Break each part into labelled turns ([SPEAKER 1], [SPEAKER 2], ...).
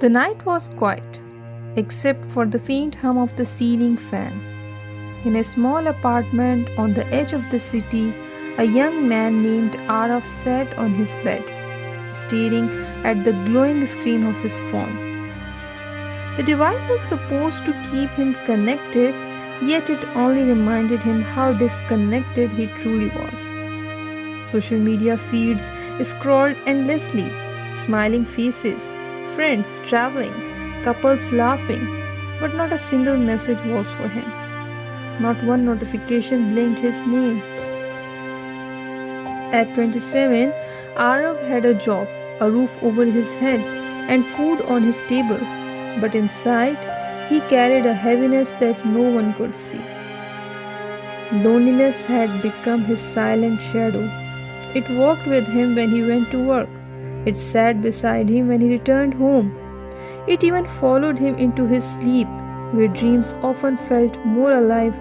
[SPEAKER 1] The night was quiet, except for the faint hum of the ceiling fan. In a small apartment on the edge of the city, a young man named Aarav sat on his bed, staring at the glowing screen of his phone. The device was supposed to keep him connected, yet it only reminded him how disconnected he truly was. Social media feeds scrolled endlessly, smiling faces, friends traveling, couples laughing, but not a single message was for him. Not one notification blinked his name. At 27, Aarav had a job, a roof over his head, and food on his table, but inside, he carried a heaviness that no one could see. Loneliness had become his silent shadow. It walked with him when he went to work. It sat beside him when he returned home. It even followed him into his sleep, where dreams often felt more alive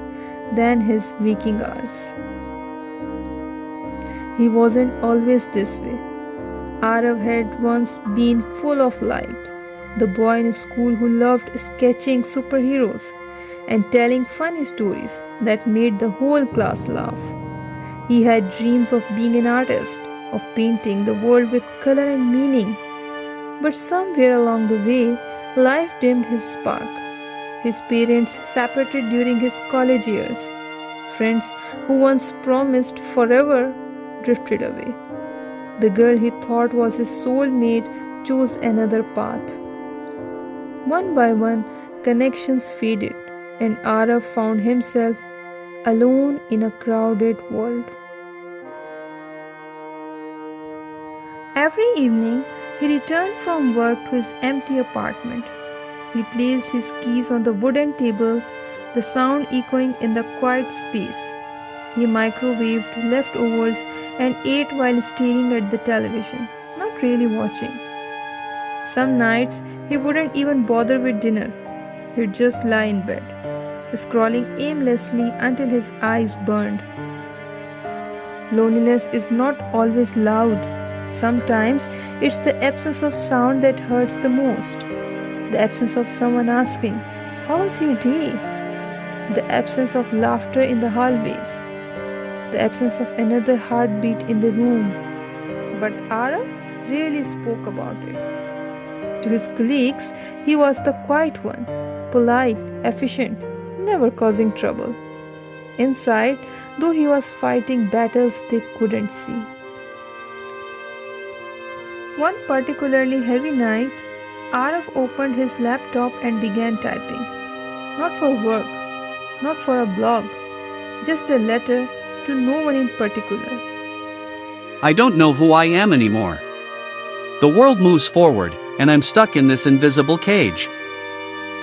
[SPEAKER 1] than his waking hours. He wasn't always this way. Aarav had once been full of light, the boy in school who loved sketching superheroes and telling funny stories that made the whole class laugh. He had dreams of being an artist, of painting the world with color and meaning. But somewhere along the way, life dimmed his spark. His parents separated during his college years. Friends who once promised forever drifted away. The girl he thought was his soulmate chose another path. One by one, connections faded, and Aarav found himself alone in a crowded world. Every evening, he returned from work to his empty apartment. He placed his keys on the wooden table, the sound echoing in the quiet space. He microwaved leftovers and ate while staring at the television, not really watching. Some nights, he wouldn't even bother with dinner. He'd just lie in bed, scrolling aimlessly until his eyes burned. Loneliness is not always loud. Sometimes it's the absence of sound that hurts the most. The absence of someone asking, "How was your day?" The absence of laughter in the hallways. The absence of another heartbeat in the room. But Aarav rarely spoke about it. To his colleagues, he was the quiet one, polite, efficient, never causing trouble. Inside, though, he was fighting battles they couldn't see. One particularly heavy night, Aarav opened his laptop and began typing. Not for work, not for a blog, just a letter to no one in particular.
[SPEAKER 2] I don't know who I am anymore. The world moves forward, and I'm stuck in this invisible cage.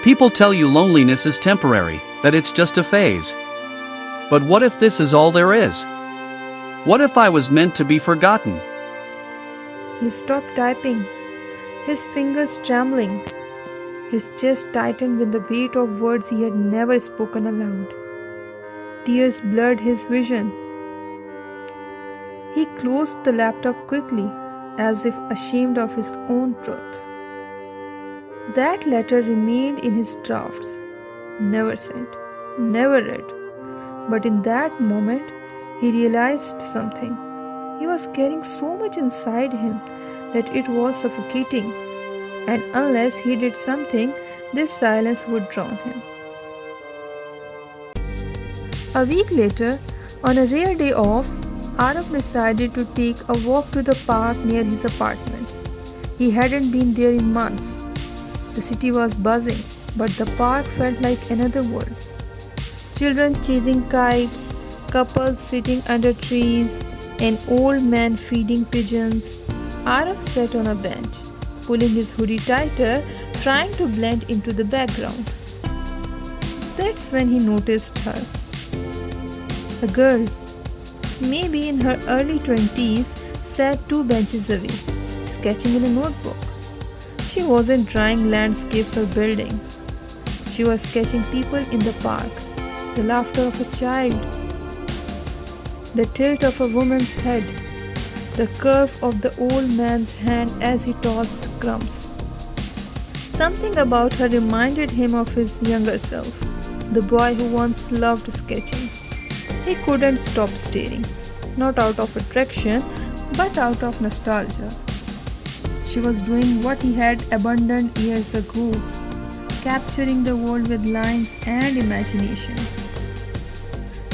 [SPEAKER 2] People tell you loneliness is temporary, that it's just a phase. But what if this is all there is? What if I was meant to be forgotten?
[SPEAKER 1] He stopped typing, his fingers trembling. His chest tightened with the weight of words he had never spoken aloud. Tears blurred his vision. He closed the laptop quickly, as if ashamed of his own truth. That letter remained in his drafts, never sent, never read. But in that moment, he realized something. He was carrying so much inside him that it was suffocating, and unless he did something, this silence would drown him. A week later, on a rare day off, Aarav decided to take a walk to the park near his apartment. He hadn't been there in months. The city was buzzing, but the park felt like another world. Children chasing kites, couples sitting under trees, an old man feeding pigeons. Aarav sat on a bench, pulling his hoodie tighter, trying to blend into the background. That's when he noticed her. A girl, maybe in her early 20s, sat 2 benches away, sketching in a notebook. She wasn't drawing landscapes or buildings. She was sketching people in the park, the laughter of a child, the tilt of a woman's head, the curve of the old man's hand as he tossed crumbs. Something about her reminded him of his younger self, the boy who once loved sketching. He couldn't stop staring, not out of attraction, but out of nostalgia. She was doing what he had abandoned years ago, capturing the world with lines and imagination.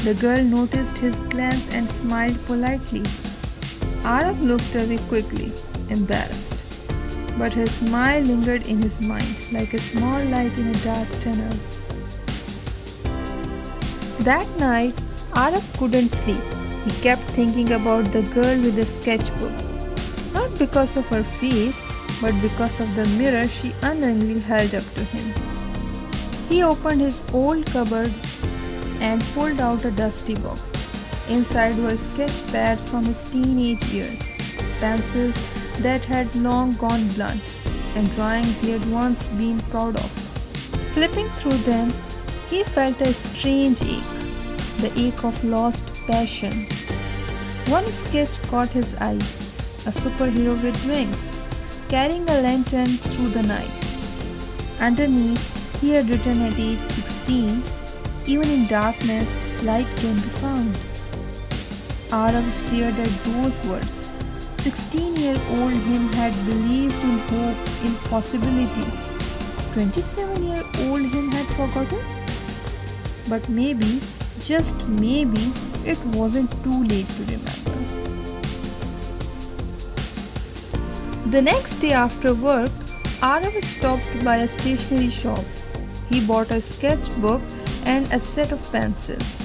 [SPEAKER 1] The girl noticed his glance and smiled politely. Aarav looked away quickly, embarrassed. But her smile lingered in his mind like a small light in a dark tunnel. That night, Aarav couldn't sleep. He kept thinking about the girl with the sketchbook. Not because of her face, but because of the mirror she unknowingly held up to him. He opened his old cupboard and pulled out a dusty box. Inside were sketch pads from his teenage years, pencils that had long gone blunt, and drawings he had once been proud of. Flipping through them, he felt a strange ache, the ache of lost passion. One sketch caught his eye, a superhero with wings, carrying a lantern through the night. Underneath, he had written at age 16, "Even in darkness, light can be found." Aarav stared at those words. 16-year-old him had believed in hope, in possibility. 27-year-old him had forgotten. But maybe, just maybe, it wasn't too late to remember. The next day after work, Aarav stopped by a stationery shop. He bought a sketchbook and a set of pencils.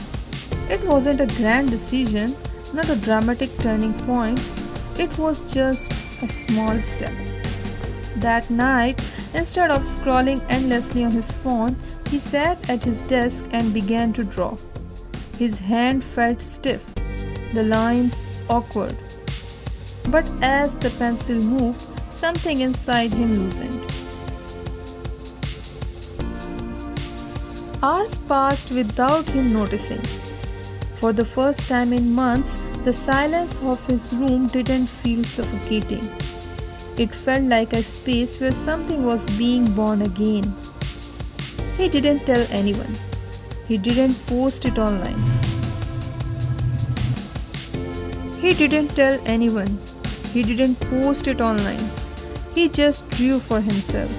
[SPEAKER 1] It wasn't a grand decision, not a dramatic turning point. It was just a small step. That night, instead of scrolling endlessly on his phone, he sat at his desk and began to draw. His hand felt stiff, the lines awkward. But as the pencil moved, something inside him loosened. Hours passed without him noticing. For the first time in months, the silence of his room didn't feel suffocating. It felt like a space where something was being born again. He didn't tell anyone. He didn't post it online. He didn't tell anyone. He didn't post it online. He just drew for himself.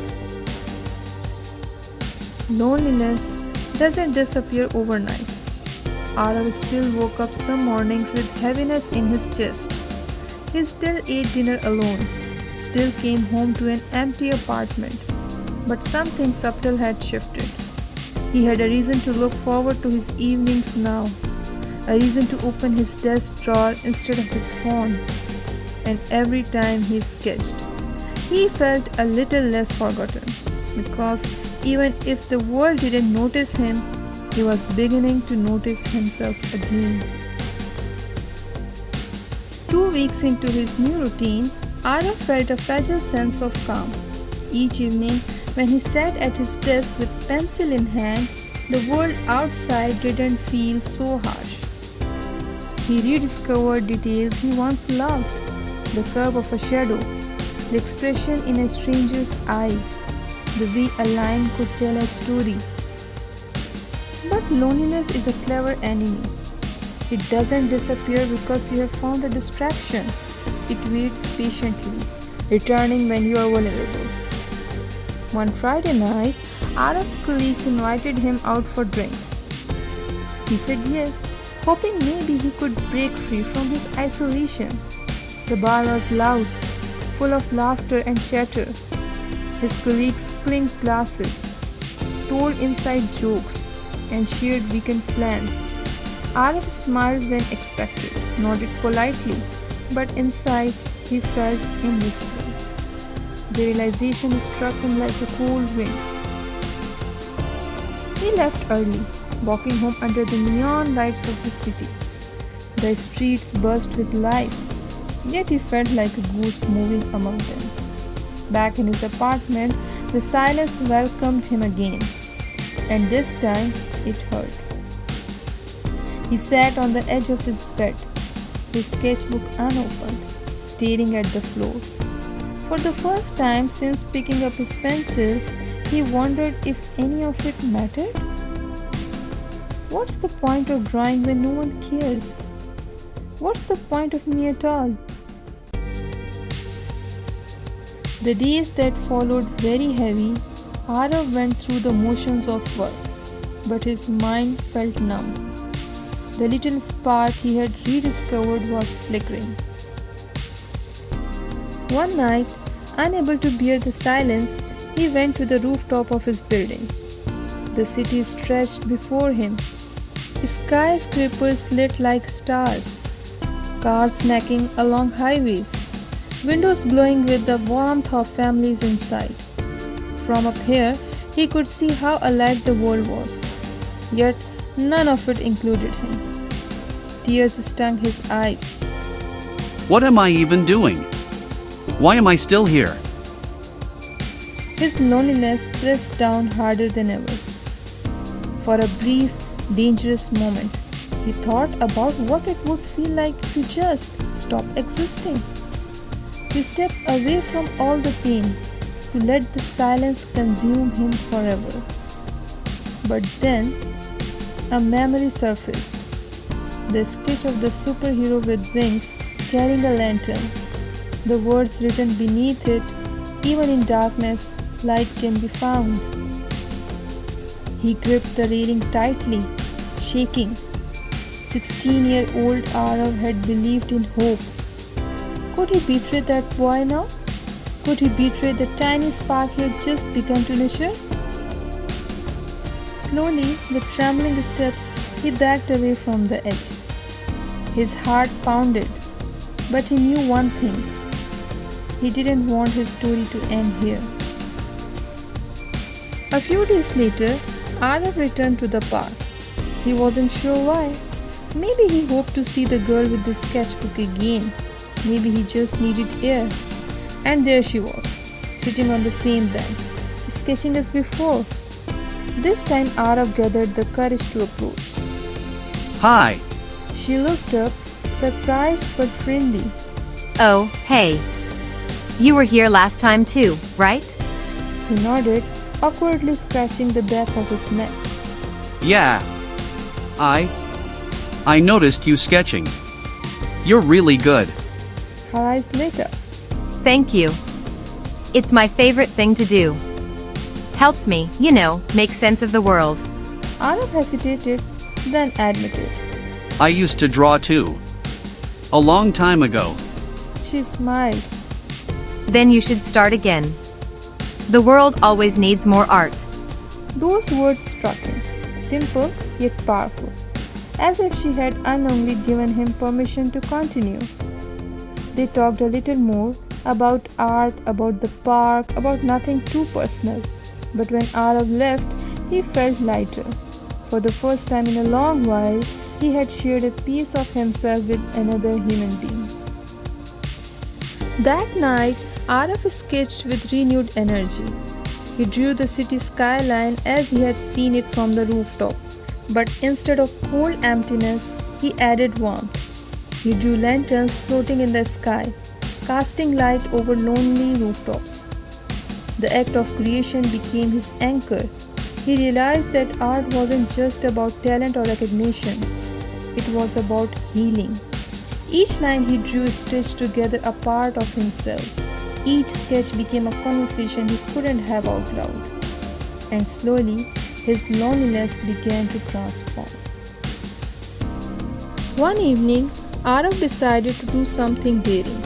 [SPEAKER 1] Loneliness doesn't disappear overnight. Aarav still woke up some mornings with heaviness in his chest. He still ate dinner alone, still came home to an empty apartment. But something subtle had shifted. He had a reason to look forward to his evenings now, a reason to open his desk drawer instead of his phone. And every time he sketched, he felt a little less forgotten, because even if the world didn't notice him, he was beginning to notice himself again. 2 weeks into his new routine, Aarav felt a fragile sense of calm. Each evening, when he sat at his desk with pencil in hand, the world outside didn't feel so harsh. He rediscovered details he once loved, the curve of a shadow, the expression in a stranger's eyes, the way a line could tell a story. But loneliness is a clever enemy. It doesn't disappear because you have found a distraction. It waits patiently, returning when you are vulnerable. One Friday night, Aarav's colleagues invited him out for drinks. He said yes, hoping maybe he could break free from his isolation. The bar was loud, full of laughter and chatter. His colleagues clinked glasses, told inside jokes, and shared weekend plans. Aarav smiled when expected, nodded politely, but inside he felt invisible. The realization struck him like a cold wind. He left early, walking home under the neon lights of the city. The streets buzzed with life, yet he felt like a ghost moving among them. Back in his apartment, the silence welcomed him again, and this time it hurt. He sat on the edge of his bed, his sketchbook unopened, staring at the floor. For the first time since picking up his pencils, he wondered if any of it mattered. What's the point of drawing when no one cares? What's the point of me at all? The days that followed very heavy, Aarav went through the motions of work, but his mind felt numb. The little spark he had rediscovered was flickering. One night, unable to bear the silence, he went to the rooftop of his building. The city stretched before him. Skyscrapers lit like stars, cars snacking along highways, windows glowing with the warmth of families inside. From up here, he could see how alive the world was, yet none of it included him. Tears stung his eyes.
[SPEAKER 2] What am I even doing? Why am I still here?
[SPEAKER 1] His loneliness pressed down harder than ever. For a brief, dangerous moment, he thought about what it would feel like to just stop existing, to step away from all the pain, to let the silence consume him forever. But then, a memory surfaced. The sketch of the superhero with wings carrying a lantern. The words written beneath it, even in darkness, light can be found. He gripped the railing tightly, shaking. 16-year-old Aarav had believed in hope. Could he betray that boy now? Could he betray the tiny spark he had just begun to nurture? Slowly, with trembling steps, he backed away from the edge. His heart pounded, but he knew one thing. He didn't want his story to end here. A few days later, Aarav returned to the park. He wasn't sure why. Maybe he hoped to see the girl with the sketchbook again. Maybe he just needed air. And there she was, sitting on the same bench, sketching as before. This time Aarav gathered the courage to approach.
[SPEAKER 2] Hi.
[SPEAKER 1] She looked up, surprised but friendly.
[SPEAKER 3] Oh, hey. You were here last time too, right?
[SPEAKER 1] He nodded, awkwardly scratching the back of his neck.
[SPEAKER 2] Yeah. I noticed you sketching. You're really good.
[SPEAKER 1] Her eyes lit up.
[SPEAKER 3] Thank you. It's my favorite thing to do. Helps me, make sense of the world.
[SPEAKER 1] Aarav hesitated, then admitted.
[SPEAKER 2] I used to draw too. A long time ago.
[SPEAKER 1] She smiled.
[SPEAKER 3] Then you should start again. The world always needs more art.
[SPEAKER 1] Those words struck him, simple yet powerful, as if she had unknowingly given him permission to continue. They talked a little more about art, about the park, about nothing too personal. But when Aarav left, he felt lighter. For the first time in a long while, he had shared a piece of himself with another human being. That night, Aarav sketched with renewed energy. He drew the city skyline as he had seen it from the rooftop, but instead of cold emptiness, he added warmth. He drew lanterns floating in the sky, casting light over lonely rooftops. The act of creation became his anchor. He realized that art wasn't just about talent or recognition. It was about healing. Each line he drew stitched together a part of himself. Each sketch became a conversation he couldn't have out loud. And slowly, his loneliness began to transform. One evening, Aarav decided to do something daring.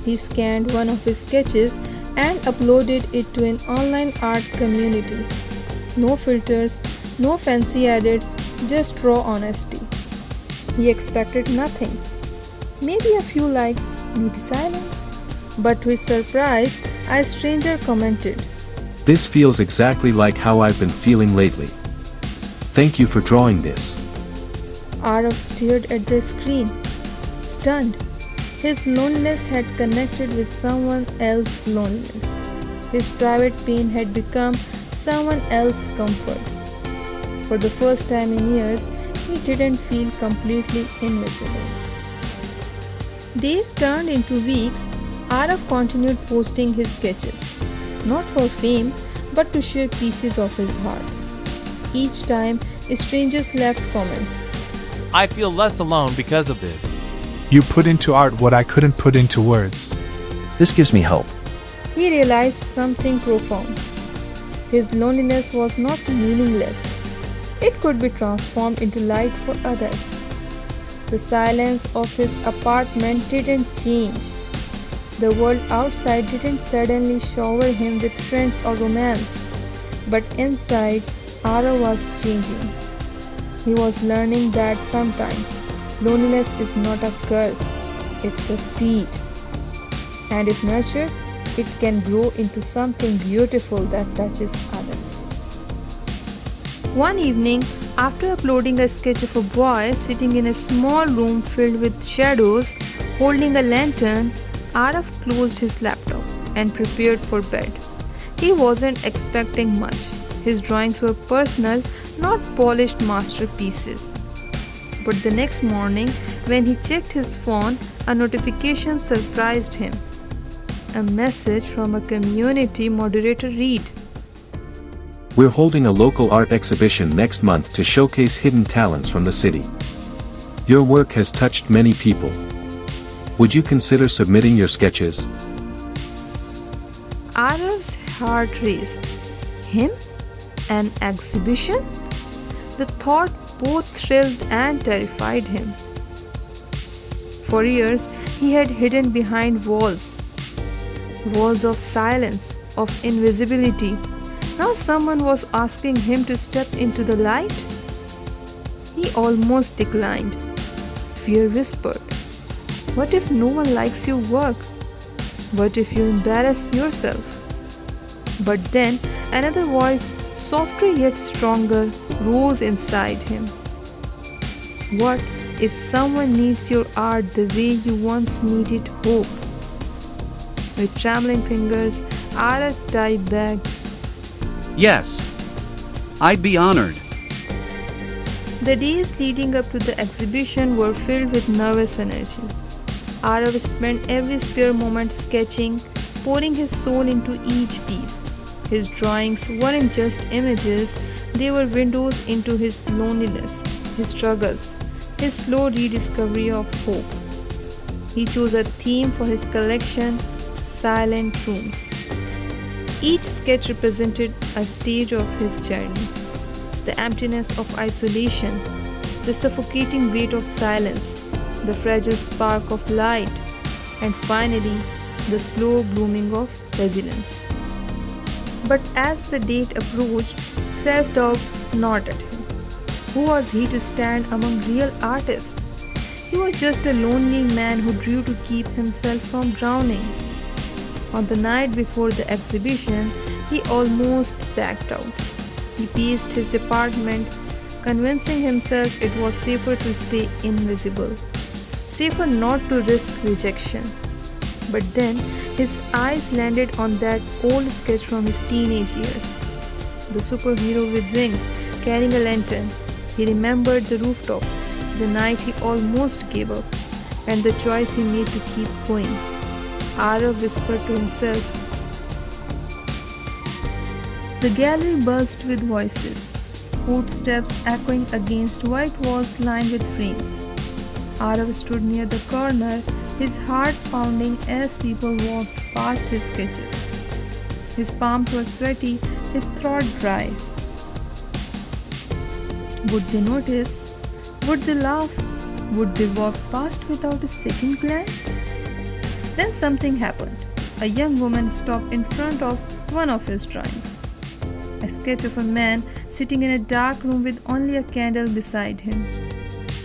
[SPEAKER 1] He scanned one of his sketches and uploaded it to an online art community. No filters, no fancy edits, just raw honesty. He expected nothing. Maybe a few likes, maybe silence. But to his surprise, a stranger commented,
[SPEAKER 4] "This feels exactly like how I've been feeling lately. Thank you for drawing this."
[SPEAKER 1] Aarav stared at the screen, stunned. His loneliness had connected with someone else's loneliness. His private pain had become someone else's comfort. For the first time in years, he didn't feel completely invisible. Days turned into weeks. Aarav continued posting his sketches, not for fame, but to share pieces of his heart. Each time, strangers left comments.
[SPEAKER 5] I feel less alone because of this.
[SPEAKER 6] You put into art what I couldn't put into words.
[SPEAKER 7] This gives me hope.
[SPEAKER 1] He realized something profound. His loneliness was not meaningless. It could be transformed into light for others. The silence of his apartment didn't change. The world outside didn't suddenly shower him with friends or romance. But inside, Aarav was changing. He was learning that sometimes loneliness is not a curse, it's a seed. And if nurtured, it can grow into something beautiful that touches others. One evening, after uploading a sketch of a boy sitting in a small room filled with shadows, holding a lantern, Aarav closed his laptop and prepared for bed. He wasn't expecting much. His drawings were personal, not polished masterpieces. But the next morning, when he checked his phone, a notification surprised him. A message from a community moderator read,
[SPEAKER 4] We're holding a local art exhibition next month to showcase hidden talents from the city. Your work has touched many people. Would you consider submitting your sketches?
[SPEAKER 1] Aarav's heart raced. Him? An exhibition? The thought both thrilled and terrified him. For years, he had hidden behind walls of silence, of invisibility. Now someone was asking him to step into the light. He almost declined. Fear whispered, what if no one likes your work? What if you embarrass yourself? But then another voice, softer yet stronger, rose inside him. What if someone needs your art the way you once needed hope? With trembling fingers, Aarav typed back,
[SPEAKER 2] Yes. I'd be honored.
[SPEAKER 1] The days leading up to the exhibition were filled with nervous energy. Aarav spent every spare moment sketching, pouring his soul into each piece. His drawings weren't just images, they were windows into his loneliness, his struggles, his slow rediscovery of hope. He chose a theme for his collection, silent rooms. Each sketch represented a stage of his journey. The emptiness of isolation, the suffocating weight of silence, the fragile spark of light, and finally, the slow blooming of resilience. But as the date approached, self-doubt gnawed at him. Who was he to stand among real artists? He was just a lonely man who drew to keep himself from drowning. On the night before the exhibition, he almost backed out. He paced his apartment, convincing himself it was safer to stay invisible, safer not to risk rejection. But then his eyes landed on that old sketch from his teenage years. The superhero with wings, carrying a lantern. He remembered the rooftop, the night he almost gave up, and the choice he made to keep going. Aarav whispered to himself. The gallery buzzed with voices, footsteps echoing against white walls lined with frames. Aarav stood near the corner, his heart pounding as people walked past his sketches. His palms were sweaty, his throat dry. Would they notice? Would they laugh? Would they walk past without a second glance? Then something happened. A young woman stopped in front of one of his drawings. A sketch of a man sitting in a dark room with only a candle beside him.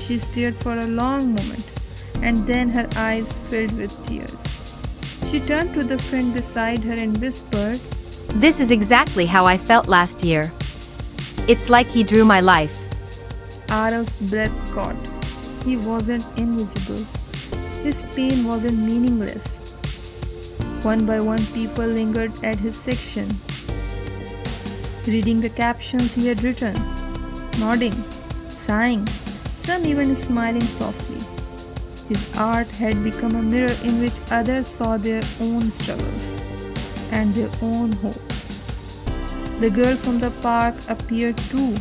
[SPEAKER 1] She stared for a long moment, and then her eyes filled with tears. She turned to the friend beside her and whispered,
[SPEAKER 3] This is exactly how I felt last year. It's like he drew my life.
[SPEAKER 1] Aarav's breath caught. He wasn't invisible. His pain wasn't meaningless. One by one, people lingered at his section, reading the captions he had written, nodding, sighing, some even smiling softly. His art had become a mirror in which others saw their own struggles and their own hope. The girl from the park appeared too,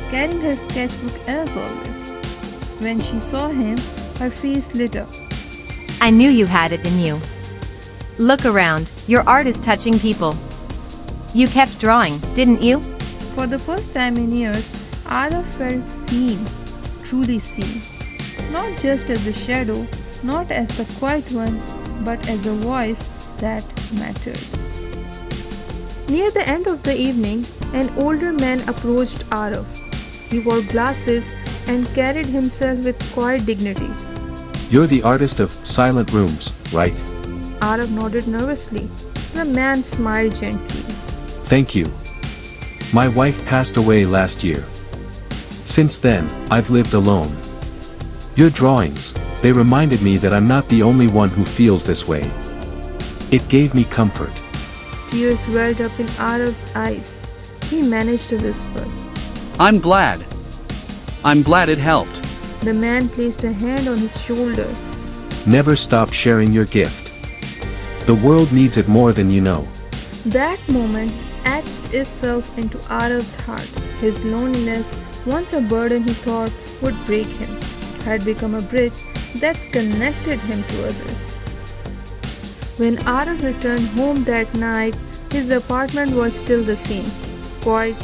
[SPEAKER 1] carrying her sketchbook as always. When she saw him, her face lit up.
[SPEAKER 3] I knew you had it in you. Look around, your art is touching people. You kept drawing, didn't you?
[SPEAKER 1] For the first time in years, Aarav felt seen, truly seen. Not just as a shadow, not as the quiet one, but as a voice that mattered. Near the end of the evening, an older man approached Aarav. He wore glasses and carried himself with quiet dignity.
[SPEAKER 4] You're the artist of Silent Rooms, right?
[SPEAKER 1] Aarav nodded nervously. The man smiled gently.
[SPEAKER 4] Thank you. My wife passed away last year. Since then, I've lived alone. Your drawings, they reminded me that I'm not the only one who feels this way. It gave me comfort.
[SPEAKER 1] Tears welled up in Aarav's eyes. He managed to whisper.
[SPEAKER 2] I'm glad. I'm glad it helped.
[SPEAKER 1] The man placed a hand on his shoulder.
[SPEAKER 4] Never stop sharing your gift. The world needs it more than you know.
[SPEAKER 1] That moment etched itself into Aarav's heart. His loneliness, once a burden he thought would break him, had become a bridge that connected him to others. When Aarav returned home that night, his apartment was still the same. Quiet,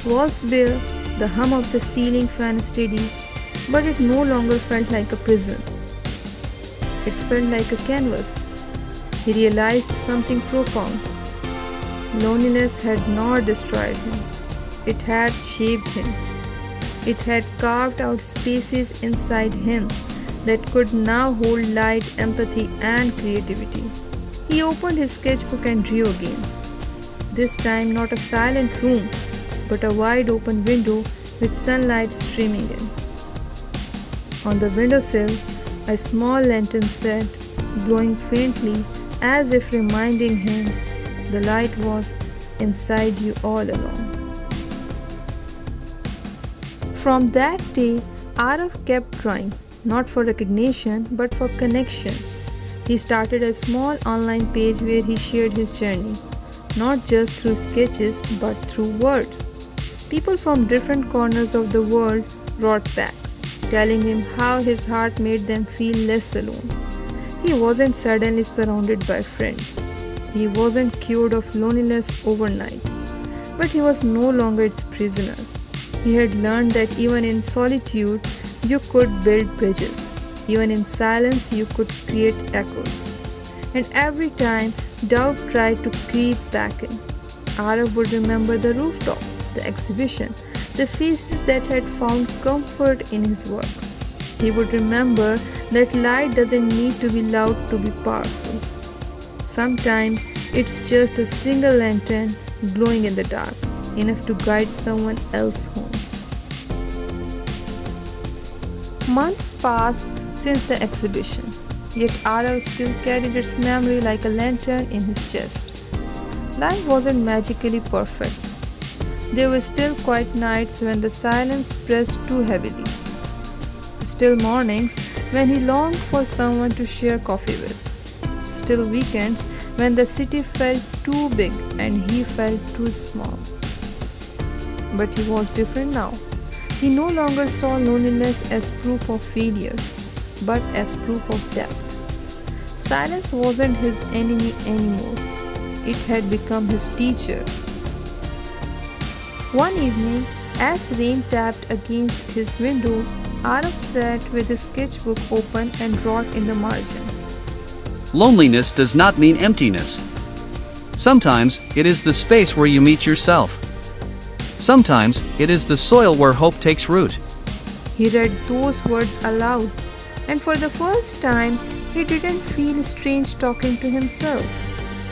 [SPEAKER 1] walls bare, the hum of the ceiling fan steady, but it no longer felt like a prison. It felt like a canvas. He realized something profound. Loneliness had not destroyed him. It had shaped him. It had carved out spaces inside him that could now hold light, empathy, and creativity. He opened his sketchbook and drew again. This time not a silent room, but a wide open window with sunlight streaming in. On the windowsill, a small lantern sat, glowing faintly as if reminding him the light was inside you all along. From that day, Aarav kept drawing, not for recognition but for connection. He started a small online page where he shared his journey, not just through sketches but through words. People from different corners of the world wrote back, telling him how his heart made them feel less alone. He wasn't suddenly surrounded by friends. He wasn't cured of loneliness overnight, but he was no longer its prisoner. He had learned that even in solitude, you could build bridges. Even in silence, you could create echoes. And every time doubt tried to creep back in, Aarav would remember the rooftop, the exhibition, the faces that had found comfort in his work. He would remember that light doesn't need to be loud to be powerful. Sometimes it's just a single lantern glowing in the dark, enough to guide someone else home. Months passed since the exhibition, yet Aarav still carried its memory like a lantern in his chest. Life wasn't magically perfect. There were still quiet nights when the silence pressed too heavily. Still mornings when he longed for someone to share coffee with. Still weekends when the city felt too big and he felt too small. But he was different now. He no longer saw loneliness as proof of failure, but as proof of depth. Silence wasn't his enemy anymore. It had become his teacher. One evening, as rain tapped against his window, Aarav sat with his sketchbook open and wrote in the margin.
[SPEAKER 2] Loneliness does not mean emptiness. Sometimes, it is the space where you meet yourself. Sometimes, it is the soil where hope takes root.
[SPEAKER 1] He read those words aloud, and for the first time, he didn't feel strange talking to himself.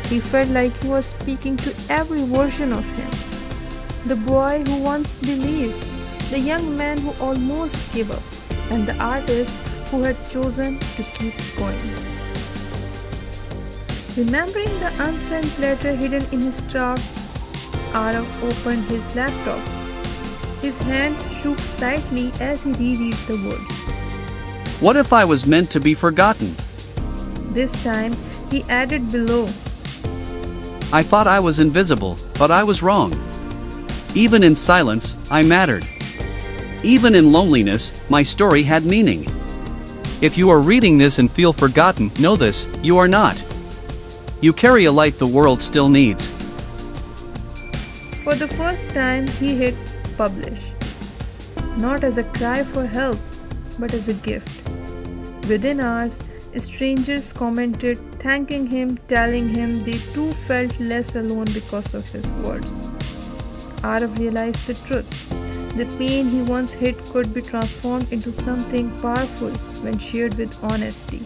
[SPEAKER 1] He felt like he was speaking to every version of him. The boy who once believed, the young man who almost gave up, and the artist who had chosen to keep going. Remembering the unsent letter hidden in his drafts, Aarav opened his laptop. His hands shook slightly as he reread the words.
[SPEAKER 2] What if I was meant to be forgotten?
[SPEAKER 1] This time, he added below.
[SPEAKER 2] I thought I was invisible, but I was wrong. Even in silence, I mattered. Even in loneliness, my story had meaning. If you are reading this and feel forgotten, know this, you are not. You carry a light the world still needs.
[SPEAKER 1] For the first time, he hit publish. Not as a cry for help, but as a gift. Within hours, strangers commented, thanking him, telling him they too felt less alone because of his words. Aarav realized the truth. The pain he once hid could be transformed into something powerful when shared with honesty.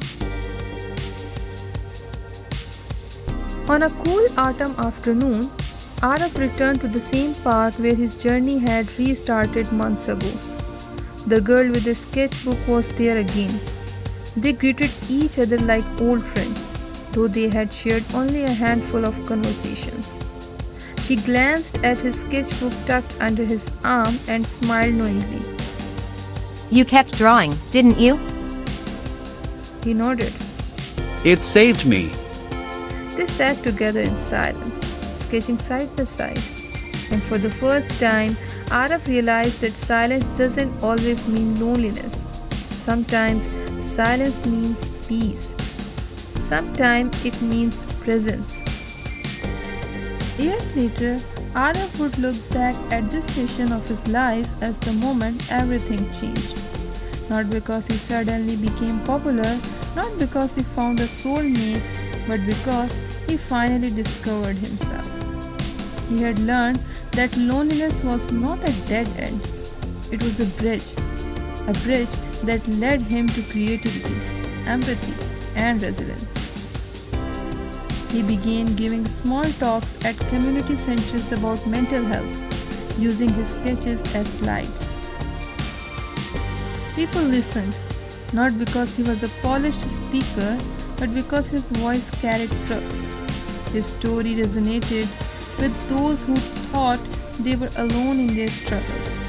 [SPEAKER 1] On a cool autumn afternoon, Aarav returned to the same park where his journey had restarted months ago. The girl with the sketchbook was there again. They greeted each other like old friends, though they had shared only a handful of conversations. She glanced at his sketchbook tucked under his arm and smiled knowingly.
[SPEAKER 3] You kept drawing, didn't you?
[SPEAKER 1] He nodded.
[SPEAKER 2] It saved me.
[SPEAKER 1] They sat together in silence, sketching side by side. And for the first time, Aarav realized that silence doesn't always mean loneliness. Sometimes silence means peace. Sometimes it means presence. Years later, Aarav would look back at this session of his life as the moment everything changed. Not because he suddenly became popular, not because he found a soulmate, but because he finally discovered himself. He had learned that loneliness was not a dead end. It was a bridge that led him to creativity, empathy, and resilience. He began giving small talks at community centers about mental health, using his sketches as slides. People listened, not because he was a polished speaker, but because his voice carried truth. His story resonated with those who thought they were alone in their struggles.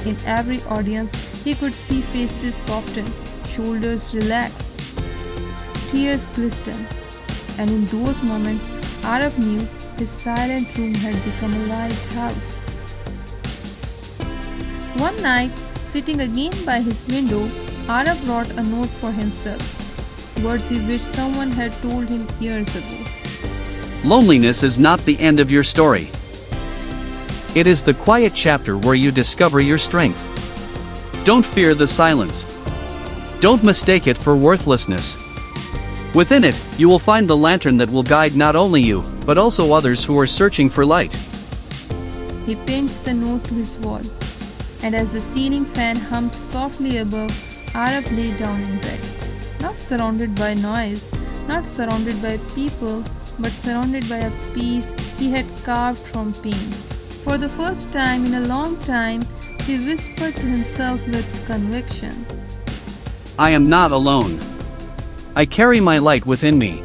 [SPEAKER 1] In every audience, he could see faces soften, shoulders relax, tears glisten. And in those moments, Aarav knew his silent room had become a lighthouse. One night, sitting again by his window, Aarav wrote a note for himself, words he wished someone had told him years ago.
[SPEAKER 2] Loneliness is not the end of your story. It is the quiet chapter where you discover your strength. Don't fear the silence. Don't mistake it for worthlessness. Within it, you will find the lantern that will guide not only you, but also others who are searching for light.
[SPEAKER 1] He pinned the note to his wall, and as the ceiling fan hummed softly above, Aarav lay down in bed. Not surrounded by noise, not surrounded by people, but surrounded by a peace he had carved from pain. For the first time in a long time, he whispered to himself with conviction,
[SPEAKER 2] I am not alone. I carry my light within me.